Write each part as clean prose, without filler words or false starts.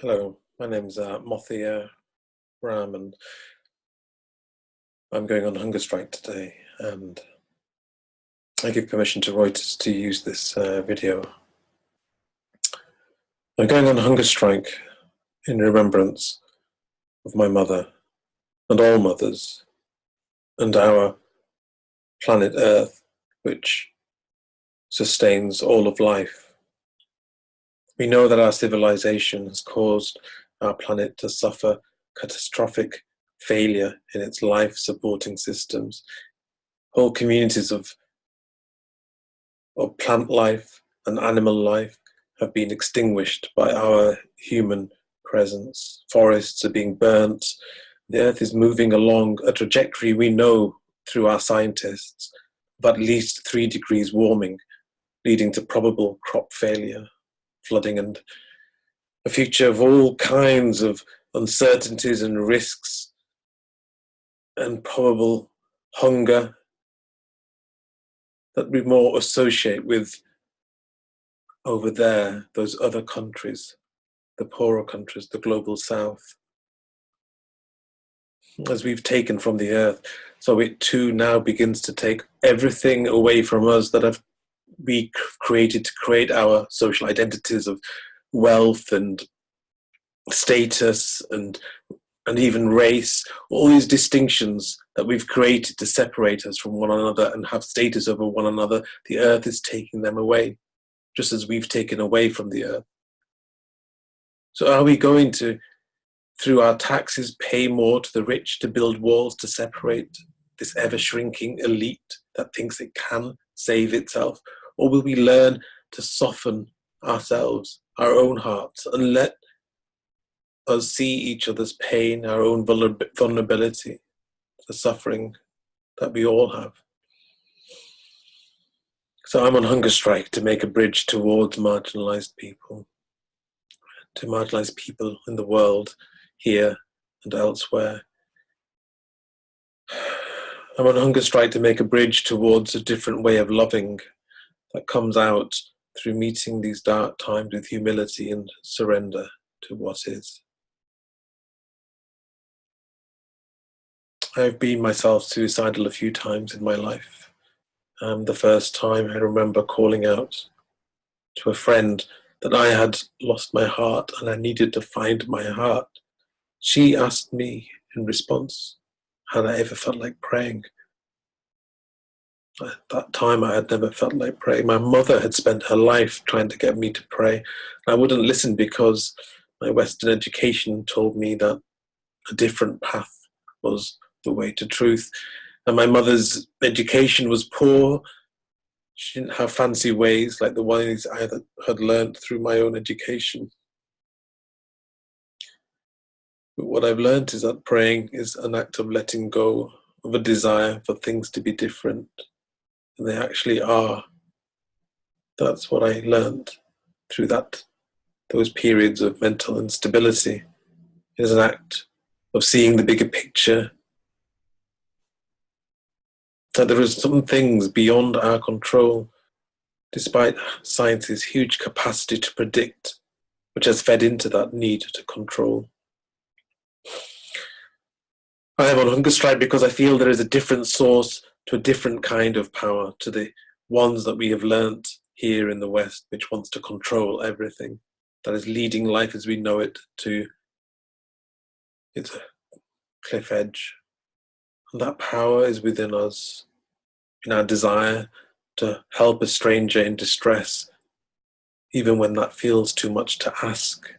Hello, my name's Mothiur Rahman. I'm going on hunger strike today, and I give permission to Reuters to use this video. I'm going on hunger strike in remembrance of my mother and all mothers and our planet Earth, which sustains all of life. We know that our civilization has caused our planet to suffer catastrophic failure in its life-supporting systems. Whole communities of plant life and animal life have been extinguished by our human presence. Forests are being burnt. The Earth is moving along a trajectory we know through our scientists of at least 3 degrees warming, leading to probable crop failure, flooding, and a future of all kinds of uncertainties and risks, and probable hunger that we more associate with over there, those other countries, the poorer countries, the global south. As we've taken from the earth, so it too now begins to take everything away from us that we created to create our social identities of wealth and status and even race, all these distinctions that we've created to separate us from one another and have status over one another. The earth is taking them away, just as we've taken away from the earth. So are we going to, through our taxes, pay more to the rich to build walls to separate this ever-shrinking elite that thinks it can save itself? Or will we learn to soften ourselves, our own hearts, and let us see each other's pain, our own vulnerability, the suffering that we all have? So I'm on hunger strike to make a bridge towards marginalized people, to marginalized people in the world, here and elsewhere. I'm on hunger strike to make a bridge towards a different way of loving that comes out through meeting these dark times with humility and surrender to what is. I've been myself suicidal a few times in my life. The first time I remember calling out to a friend that I had lost my heart and I needed to find my heart. She asked me in response, had I ever felt like praying? At that time I had never felt like praying. My mother had spent her life trying to get me to pray. I wouldn't listen because my Western education told me that a different path was the way to truth. And my mother's education was poor. She didn't have fancy ways like the ones I had learned through my own education. But what I've learned is that praying is an act of letting go of a desire for things to be different than they actually are. That's what I learned through those periods of mental instability. It is an act of seeing the bigger picture, that there are some things beyond our control, despite science's huge capacity to predict, which has fed into that need to control. I am on hunger strike because I feel there is a different source to a different kind of power, to the ones that we have learnt here in the West, which wants to control everything, that is leading life as we know it to its cliff edge. And that power is within us, in our desire to help a stranger in distress, even when that feels too much to ask.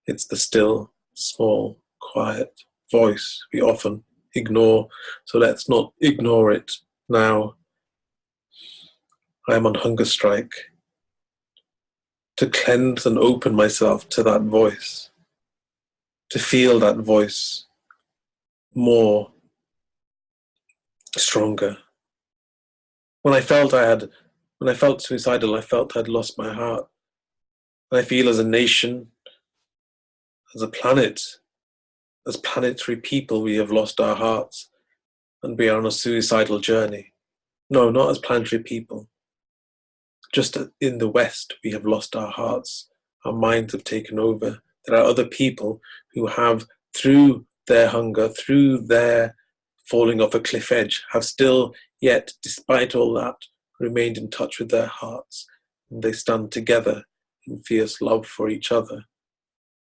It's the still, small, quiet voice we often ignore, so let's not ignore it now. I am on hunger strike to cleanse and open myself to that voice, to feel that voice more stronger. When I felt suicidal, I felt I'd lost my heart. And I feel as a nation, as a planet, as planetary people, we have lost our hearts and we are on a suicidal journey. No, not as planetary people. Just in the West, we have lost our hearts. Our minds have taken over. There are other people who have, through their hunger, through their falling off a cliff edge, have still yet, despite all that, remained in touch with their hearts. And they stand together in fierce love for each other.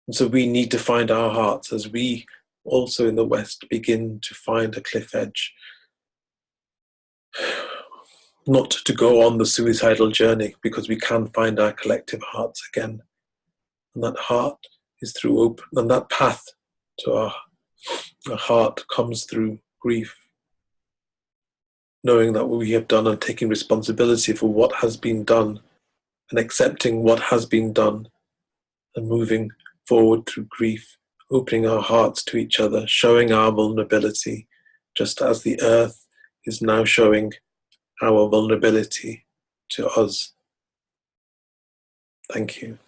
And so we need to find our hearts as we also in the West begin to find a cliff edge. Not to go on the suicidal journey, because we can find our collective hearts again. And that heart is through open, and that path to our heart comes through grief. Knowing that what we have done and taking responsibility for what has been done and accepting what has been done and moving forward through grief, opening our hearts to each other, showing our vulnerability, just as the earth is now showing our vulnerability to us. Thank you.